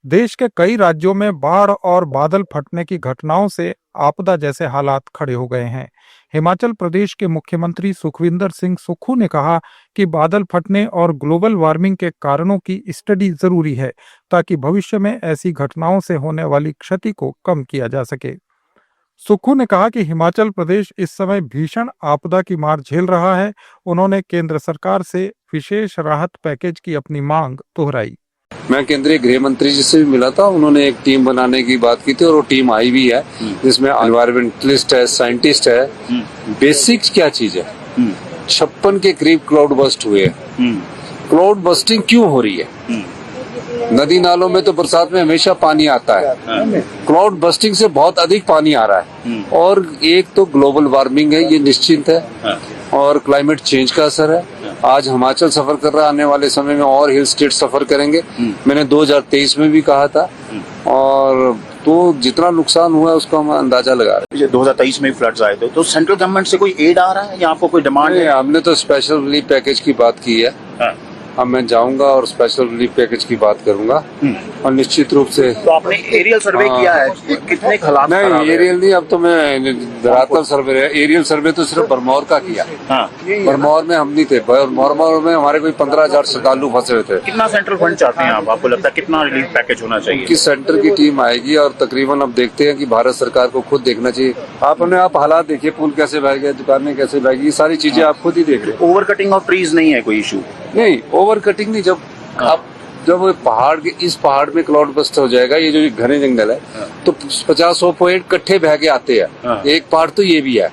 देश के कई राज्यों में बाढ़ और बादल फटने की घटनाओं से आपदा जैसे हालात खड़े हो गए हैं। हिमाचल प्रदेश के मुख्यमंत्री सुखविंदर सिंह सुक्खू ने कहा कि बादल फटने और ग्लोबल वार्मिंग के कारणों की स्टडी जरूरी है ताकि भविष्य में ऐसी घटनाओं से होने वाली क्षति को कम किया जा सके। सुक्खू ने कहा कि हिमाचल प्रदेश इस समय भीषण आपदा की मार झेल रहा है। उन्होंने केंद्र सरकार से विशेष राहत पैकेज की अपनी मांग दोहराई। मैं केंद्रीय गृह मंत्री जी से भी मिला था, उन्होंने एक टीम बनाने की बात की थी और वो टीम आई भी है जिसमें एनवायरमेंटलिस्ट है, साइंटिस्ट है। बेसिक्स क्या चीज है? 56 के करीब क्लाउड बस्ट हुए हैं। क्लाउड बस्टिंग क्यों हो रही है? नदी नालों में तो बरसात में हमेशा पानी आता है, क्लाउड बस्टिंग से बहुत अधिक पानी आ रहा है। और एक तो ग्लोबल वार्मिंग है, ये निश्चित है, और क्लाइमेट चेंज का असर है। आज हिमाचल सफर कर रहा है, आने वाले समय में और हिल स्टेट सफर करेंगे। मैंने 2023 में भी कहा था, और तो जितना नुकसान हुआ है उसका हम अंदाजा लगा रहे हैं। 2023 में फ्लड्स आए थे, तो सेंट्रल गवर्नमेंट से कोई एड आ रहा है या आपको कोई डिमांड है? हमने तो स्पेशल रिलीफ पैकेज की बात की है। अब मैं जाऊंगा और स्पेशल रिलीफ पैकेज की बात करूंगा, और निश्चित रूप से। तो आपने एरियल सर्वे किया है? कितने हालात? नहीं, एरियल नहीं, अब तो मैं धरातल सर्वे। एरियल सर्वे तो सिर्फ बरमौर का किया। बरमौर में हम नहीं थे, बरमौर में हमारे कोई 15,000 श्रद्धालु फंसे हुए थे। कितना सेंट्रल फंड चाहते हैं आप? आपको लगता है कितना रिलीफ पैकेज होना चाहिए? किस सेंटर की टीम आएगी, और तकरीबन अब देखते हैं कि भारत सरकार को खुद देखना चाहिए। आप हालात देखिए, पुल कैसे बह गए, दुकानें कैसे बह गई, सारी चीजें आप खुद ही देख रहे हैं। ओवर कटिंग ऑफ ट्रीज नहीं है कोई इशू? नहीं, ओवर कटिंग नहीं। जब पहाड़ के इस पहाड़ में क्लाउड बस्ट हो जाएगा, ये जो घने जंगल है, तो 50-100 पेड़ इकट्ठे बह के आते हैं। एक पार्ट तो ये भी है,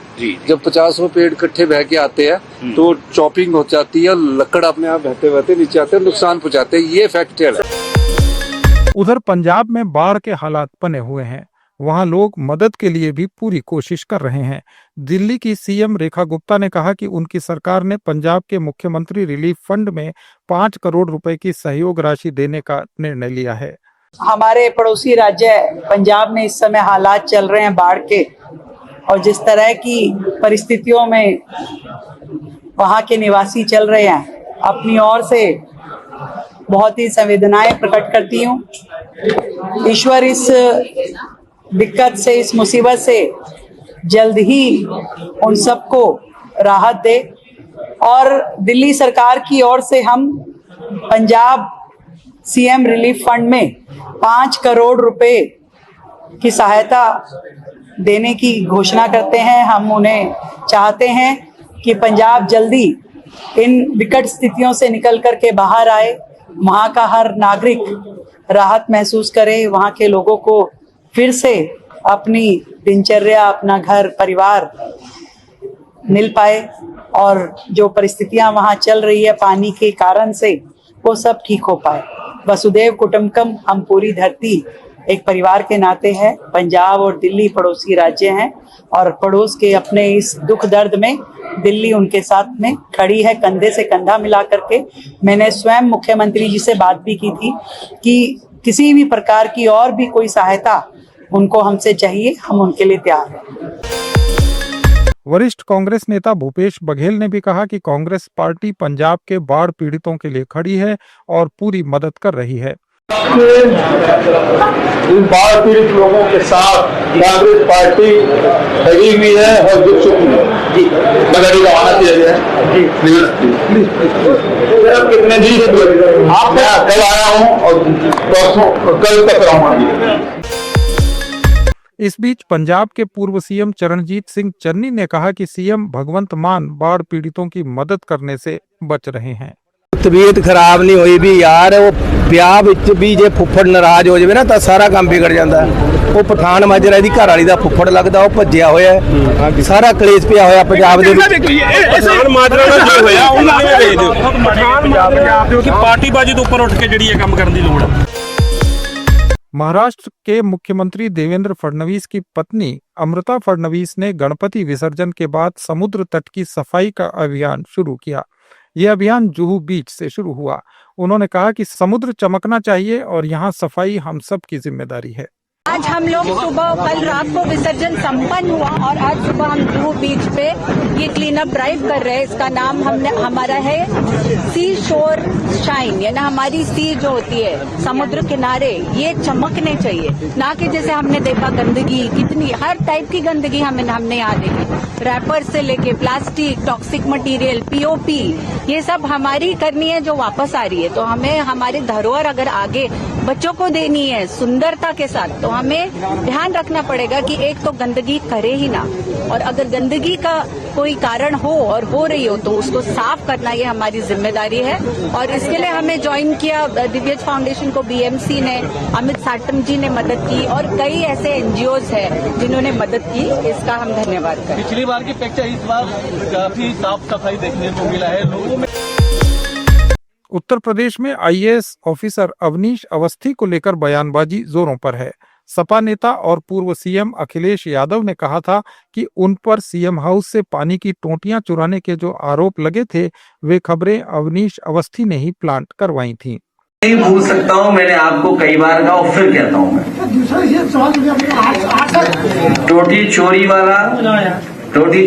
जब 50-100 पेड़ इकट्ठे बह के आते हैं तो चॉपिंग हो जाती है, लकड़ अपने आप बहते बहते नीचे आते हैं, नुकसान पहुंचाते हैं। ये फैक्टर है। उधर पंजाब में बाढ़ के हालात बने हुए हैं। वहां लोग मदद के लिए भी पूरी कोशिश कर रहे हैं। दिल्ली की सीएम रेखा गुप्ता ने कहा कि उनकी सरकार ने पंजाब के मुख्यमंत्री रिलीफ फंड में 5 करोड़ रुपए की सहयोग राशि देने का निर्णय लिया है। हमारे पड़ोसी राज्य पंजाब में इस समय हालात चल रहे हैं बाढ़ के, और जिस तरह की परिस्थितियों में वहां के निवासी चल रहे हैं, अपनी ओर से बहुत ही संवेदनाएं प्रकट करती हूँ। ईश्वर इस दिक्कत से, इस मुसीबत से जल्द ही उन सबको राहत दे। और दिल्ली सरकार की ओर से हम पंजाब सीएम रिलीफ फंड में 5 करोड़ रुपए की सहायता देने की घोषणा करते हैं। हम उन्हें चाहते हैं कि पंजाब जल्दी इन विकट स्थितियों से निकल कर के बाहर आए, वहाँ का हर नागरिक राहत महसूस करे, वहाँ के लोगों को फिर से अपनी दिनचर्या, अपना घर परिवार मिल पाए, और जो परिस्थितियां वहां चल रही है पानी के कारण से, वो सब ठीक हो पाए। वसुदेव कुटुंबकम, हम पूरी धरती एक परिवार के नाते है। पंजाब और दिल्ली पड़ोसी राज्य हैं, और पड़ोस के अपने इस दुख दर्द में दिल्ली उनके साथ में खड़ी है, कंधे से कंधा मिला करके। मैंने स्वयं मुख्यमंत्री जी से बात भी की थी कि किसी भी प्रकार की और भी कोई सहायता उनको हमसे चाहिए, हम उनके लिए तैयार हैं। वरिष्ठ कांग्रेस नेता भूपेश बघेल ने भी कहा कि कांग्रेस पार्टी पंजाब के बाढ़ पीड़ितों के लिए खड़ी है और पूरी मदद कर रही है। इन बाढ़ पीड़ित लोगों के साथ कांग्रेस पार्टी खड़ी हुई है और जुट चुकी है। जी, कितने दिन आप कल आया हूँ और परसों कल तक रहूंगा। इस बीच पंजाब के पूर्व सीएम चरणजीत सिंह चन्नी ने कहा कि सीएम भगवंत मान बाढ़ पीड़ितों की मदद करने से बच रहे हैं। तबीयत खराब नहीं हुई भी यार, वो ब्याह विच भी जे फुੱਫੜ नाराज हो जाए ना तो सारा काम बिगड़ जाता है। वो पठान माजरा दी घर वाली दा फुੱਫੜ लगदा, वो भज्जिया होया है, सारा कलेश पिया होया पंजाब दे विच। पठान माजरा नाल जो होया उन्हां ने भेज दिओ। पठान पंजाब दे कि पार्टीबाजी दे उपर उठ के जिहड़ी काम करन दी लोड़ है। महाराष्ट्र के मुख्यमंत्री देवेंद्र फडणवीस की पत्नी अमृता फडणवीस ने गणपति विसर्जन के बाद समुद्र तट की सफाई का अभियान शुरू किया। यह अभियान जुहू बीच से शुरू हुआ। उन्होंने कहा कि समुद्र चमकना चाहिए और यहाँ सफाई हम सब की जिम्मेदारी है। आज हम लोग सुबह कल रात को विसर्जन संपन्न हुआ और आज सुबह हम जुहू बीच पे ये क्लीन अप ड्राइव कर रहे हैं। इसका नाम हमारा है सी शोर शाइन, यानी हमारी सी जो होती है समुद्र किनारे ये चमकने चाहिए, ना कि जैसे हमने देखा गंदगी कितनी, हर टाइप की गंदगी हमने यहाँ देखी, रैपर से लेके प्लास्टिक, टॉक्सिक मटेरियल, पीओपी, ये सब हमारी करनी है जो वापस आ रही है। तो हमें हमारी धरोहर अगर आगे बच्चों को देनी है सुंदरता के साथ, तो हमें ध्यान रखना पड़ेगा कि एक तो गंदगी करे ही ना, और अगर गंदगी का कोई कारण हो और हो रही हो तो उसको साफ करना ये हमारी जिम्मेदारी है। और इसके लिए हमें ज्वाइन किया दिव्यज फाउंडेशन को बीएमसी ने, अमित साटम जी ने मदद की और कई ऐसे एनजीओज हैं जिन्होंने मदद की, इसका हम धन्यवाद करें। पिछली बार की अपेक्षा इस बार काफी साफ सफाई देखने को मिला है लोगों में। उत्तर प्रदेश में आईएएस ऑफिसर अवनीश अवस्थी को लेकर बयानबाजी जोरों पर है। सपा नेता और पूर्व सीएम अखिलेश यादव ने कहा था कि उन पर सीएम हाउस से पानी की टोंटियां चुराने के जो आरोप लगे थे वे खबरें अवनीश अवस्थी ने ही प्लांट करवाई थीं। नहीं भूल सकता हूं, मैंने आपको कई बार कहा और फिर कहता हूं मैं, टोटी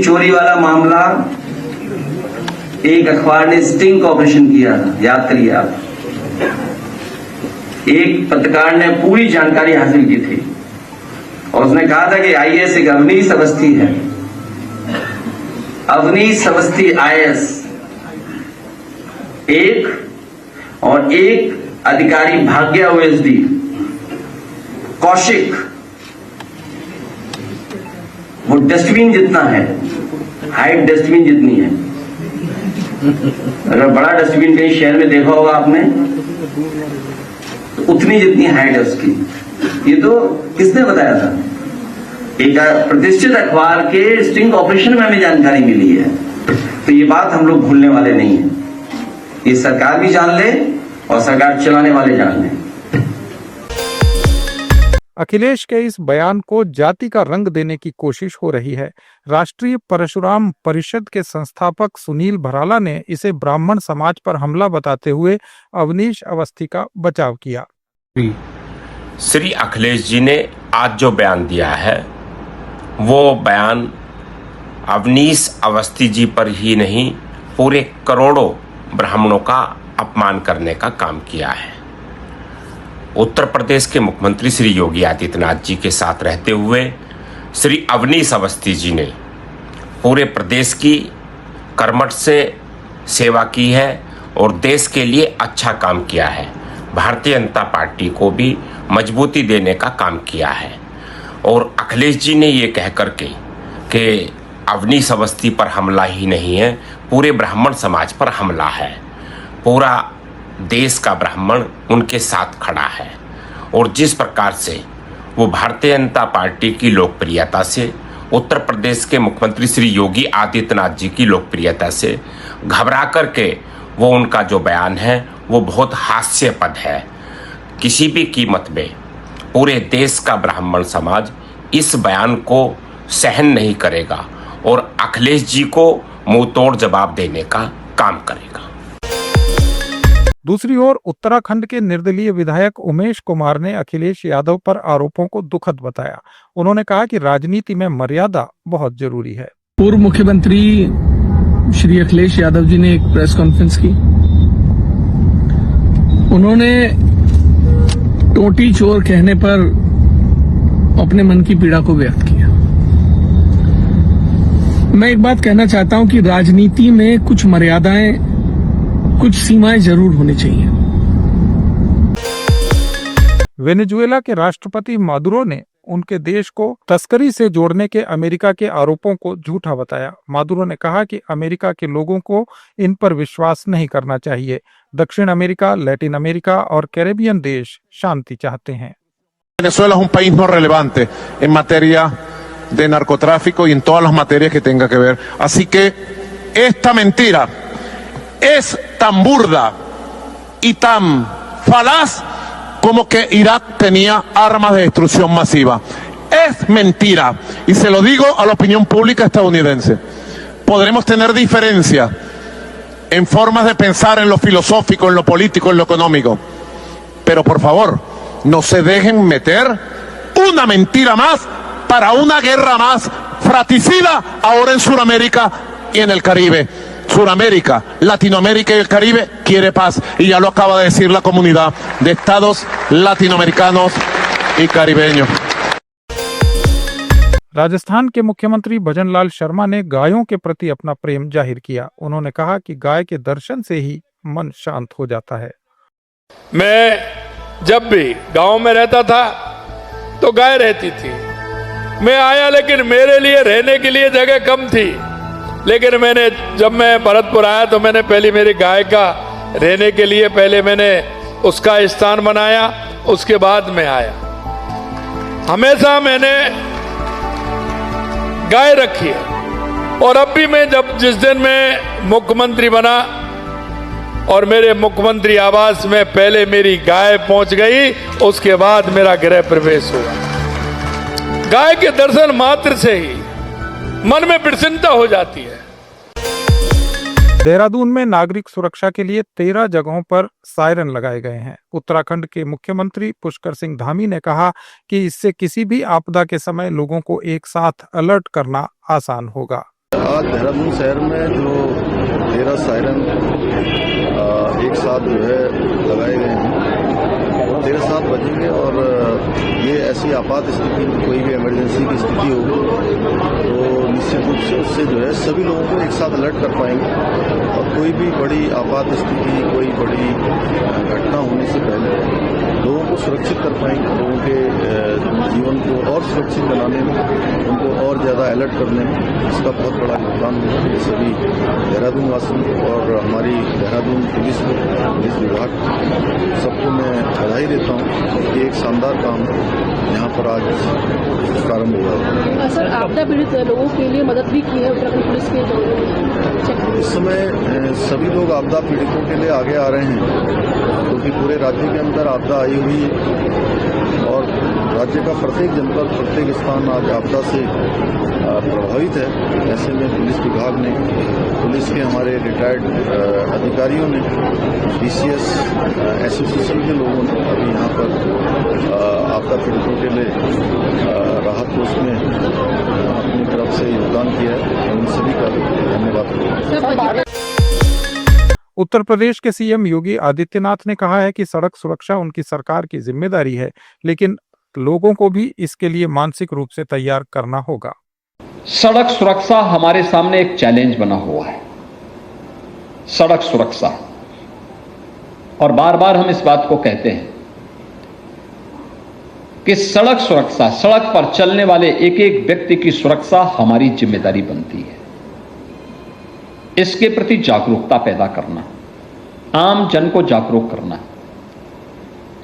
चोरी वाला मामला एक अखबार ने स्टिंग ऑपरेशन किया था, याद करिए आप। एक पत्रकार ने पूरी जानकारी हासिल की थी और उसने कहा था कि आईएएस एक अवनीश अवस्थी है, अवनीश अवस्थी आईएएस एक, और एक अधिकारी भाग्य ओएसडी कौशिक, वो डस्टबिन जितना है, हाइट डस्टबिन जितनी है। अगर बड़ा डस्टबिन कहीं शहर में देखा होगा आपने तो उतनी जितनी हाइट है उसकी। ये तो किसने बताया था? एक प्रतिष्ठित अखबार के स्टिंग ऑपरेशन में हमें जानकारी मिली है। तो ये बात हम लोग भूलने वाले नहीं है, ये सरकार भी जान ले और सरकार चलाने वाले जान ले। अखिलेश के इस बयान को जाति का रंग देने की कोशिश हो रही है। राष्ट्रीय परशुराम परिषद के संस्थापक सुनील भराला ने इसे ब्राह्मण समाज पर हमला बताते हुए अवनीश अवस्थी का बचाव किया। श्री अखिलेश जी ने आज जो बयान दिया है वो बयान अवनीश अवस्थी जी पर ही नहीं पूरे करोड़ों ब्राह्मणों का अपमान करने का काम किया है। उत्तर प्रदेश के मुख्यमंत्री श्री योगी आदित्यनाथ जी के साथ रहते हुए श्री अवनीश अवस्थी जी ने पूरे प्रदेश की कर्मठ से सेवा की है और देश के लिए अच्छा काम किया है। भारतीय जनता पार्टी को भी मजबूती देने का काम किया है। और अखिलेश जी ने ये कह करके कि अवनीश अवस्थी पर हमला ही नहीं है, पूरे ब्राह्मण समाज पर हमला है, पूरा देश का ब्राह्मण उनके साथ खड़ा है। और जिस प्रकार से वो भारतीय जनता पार्टी की लोकप्रियता से, उत्तर प्रदेश के मुख्यमंत्री श्री योगी आदित्यनाथ जी की लोकप्रियता से घबरा करके वो उनका जो बयान है वो बहुत हास्यास्पद है। किसी भी कीमत में पूरे देश का ब्राह्मण समाज इस बयान को सहन नहीं करेगा और अखिलेश जी को मुंह तोड़ जवाब देने का काम करेगा। दूसरी ओर उत्तराखंड के निर्दलीय विधायक उमेश कुमार ने अखिलेश यादव पर आरोपों को दुखद बताया। उन्होंने कहा कि राजनीति में मर्यादा बहुत जरूरी है। पूर्व मुख्यमंत्री श्री अखिलेश यादव जी ने एक प्रेस कॉन्फ्रेंस की, उन्होंने टोटी चोर कहने पर अपने मन की पीड़ा को व्यक्त किया। मैं एक बात कहना चाहता हूं कि राजनीति में कुछ मर्यादाएं, कुछ सीमाएं जरूर होनी चाहिए। वेनेजुएला के राष्ट्रपति मादुरो ने उनके देश को तस्करी से जोड़ने के अमेरिका के आरोपों को झूठा बताया। मादुरो ने कहा कि अमेरिका के लोगों को इन पर विश्वास नहीं करना चाहिए। दक्षिण अमेरिका, लैटिन अमेरिका और कैरेबियन देश शांति चाहते हैं। Venezuela es un país no relevante en materia de narcotráfico y en todas las materias que tenga que ver. Así que esta mentira es tan burda y tan falaz como que Irak tenía armas de destrucción masiva. Es mentira y se lo digo a la opinión pública estadounidense. Podremos tener diferencias en formas de pensar en lo filosófico, en lo político, en lo económico, pero por favor no se dejen meter una mentira más para una guerra más fratricida ahora en Sudamérica y en el Caribe. Sudamérica, Latinoamérica y el Caribe quiere paz, y ya lo acaba de decir la comunidad de estados latinoamericanos y caribeños. Rajasthan के मुख्यमंत्री भजनलाल शर्मा ने गायों के प्रति अपना प्रेम जाहिर किया। उन्होंने कहा कि गाय के दर्शन से ही मन शांत हो जाता है। मैं जब भी गांव में रहता था तो गाय रहती थी। मैं आया लेकिन मेरे लिए रहने के लिए जगह कम थी, लेकिन जब मैं भरतपुर आया तो मैंने पहले मेरी गाय का रहने के लिए पहले मैंने उसका स्थान बनाया, उसके बाद में आया। हमेशा मैंने गाय रखी है, और अब भी मैं जिस दिन मैं मुख्यमंत्री बना और मेरे मुख्यमंत्री आवास में पहले मेरी गाय पहुंच गई, उसके बाद मेरा गृह प्रवेश हुआ। गाय के दर्शन मात्र से ही मन में प्रसन्नता हो जाती है। देहरादून में नागरिक सुरक्षा के लिए 13 जगहों पर सायरन लगाए गए हैं। उत्तराखंड के मुख्यमंत्री पुष्कर सिंह धामी ने कहा कि इससे किसी भी आपदा के समय लोगों को एक साथ अलर्ट करना आसान होगा। आज देहरादून शहर में जो 13 सायरन एक साथ जो है लगाए गए हैं, 13 बजेंगे, और ये ऐसी आपात स्थिति, कोई भी इमरजेंसी की स्थिति होगी तो निश्चित रूप से उससे जो है सभी लोगों को एक साथ अलर्ट कर पाएंगे, और कोई भी बड़ी आपात स्थिति, कोई बड़ी घटना होने से पहले लोगों को सुरक्षित कर पाएंगे, लोगों के जीवन को और सुरक्षित बनाने में, उनको और ज़्यादा अलर्ट करने में इसका बहुत बड़ा योगदान होगा। ये सभी देहरादून वासियों और हमारी देहरादून पुलिस विभाग सबको मैं बधाई देता हूँ कि एक शानदार काम यहाँ पर आज प्रारंभ हुआ। सर, आपदा पीड़ित लोगों के लिए मदद भी की है उत्तराखंड पुलिस के? इस समय सभी लोग आपदा पीड़ितों के लिए आगे आ रहे हैं, क्योंकि पूरे राज्य के अंदर आपदा आई हुई है और राज्य का प्रत्येक जनपद, प्रत्येक स्थान आज आपदा से प्रभावित है। ऐसे में पुलिस विभाग ने, पुलिस के हमारे रिटायर्ड अधिकारियों ने, DCS एसोसिएशन के लोगों ने अभी यहाँ पर आपदा पीड़ितों के लिए राहत कोष में अपनी तरफ से योगदान किया है। उन सभी का धन्यवाद। उत्तर प्रदेश के सीएम योगी आदित्यनाथ ने कहा है कि सड़क सुरक्षा उनकी सरकार की जिम्मेदारी है, लेकिन लोगों को भी इसके लिए मानसिक रूप से तैयार करना होगा। सड़क सुरक्षा हमारे सामने एक चैलेंज बना हुआ है, सड़क सुरक्षा, और बार बार हम इस बात को कहते हैं कि सड़क सुरक्षा, सड़क पर चलने वाले एक एक व्यक्ति की सुरक्षा हमारी जिम्मेदारी बनती है। इसके प्रति जागरूकता पैदा करना, आम जन को जागरूक करना,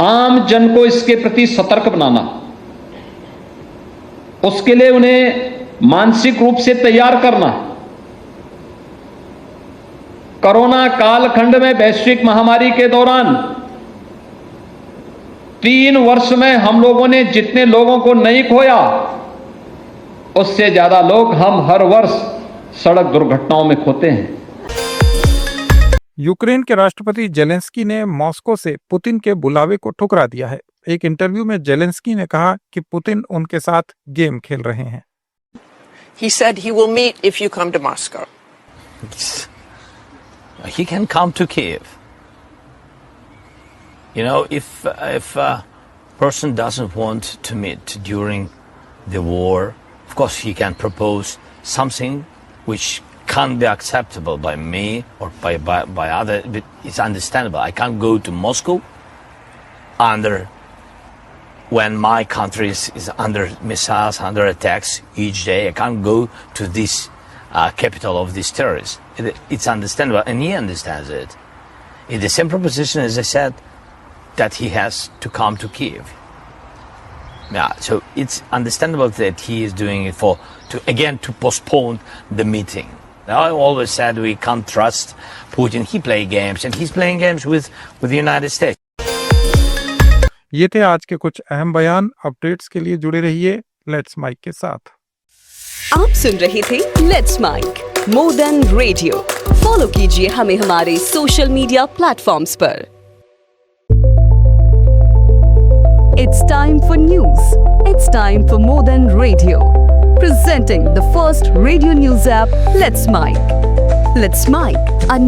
आम जन को इसके प्रति सतर्क बनाना, उसके लिए उन्हें मानसिक रूप से तैयार करना। कोरोना कालखंड में, वैश्विक महामारी के दौरान 3 वर्ष में हम लोगों ने जितने लोगों को नहीं खोया, उससे ज्यादा लोग हम हर वर्ष सड़क दुर्घटनाओं में खोते हैं। यूक्रेन के राष्ट्रपति जेलेंस्की ने मॉस्को से पुतिन के बुलावे को ठुकरा दिया है। एक इंटरव्यू में जेलेंस्की ने कहा कि पुतिन उनके साथ गेम खेल रहे हैं। He said he will meet if you come to Moscow. He can come to Kiev. You know, if a person doesn't want to meet during the war, of course he can propose something which can't be acceptable by me or by other. But it's understandable. I can't go to Moscow when my country is under missiles, under attacks each day. I can't go to this capital of these terrorists. It's understandable, and he understands it. In the same proposition, as I said, that he has to come to Kiev. Yeah, so it's understandable that he is doing it to postpone the meeting. I always said we can't trust Putin. He plays games, and he's playing games with the United States. ये थे आज के कुछ अहम बयान। Updates के लिए जुड़े रहिए लेट्स माइक के साथ। आप सुन रहे थे let's mic more than radio. Follow कीजिए हमें हमारे सोशल मीडिया प्लेटफॉर्म्स पर। It's time for news. It's It's time for More Than Radio. Presenting the first radio news app, Let's Mike. Let's Mike, a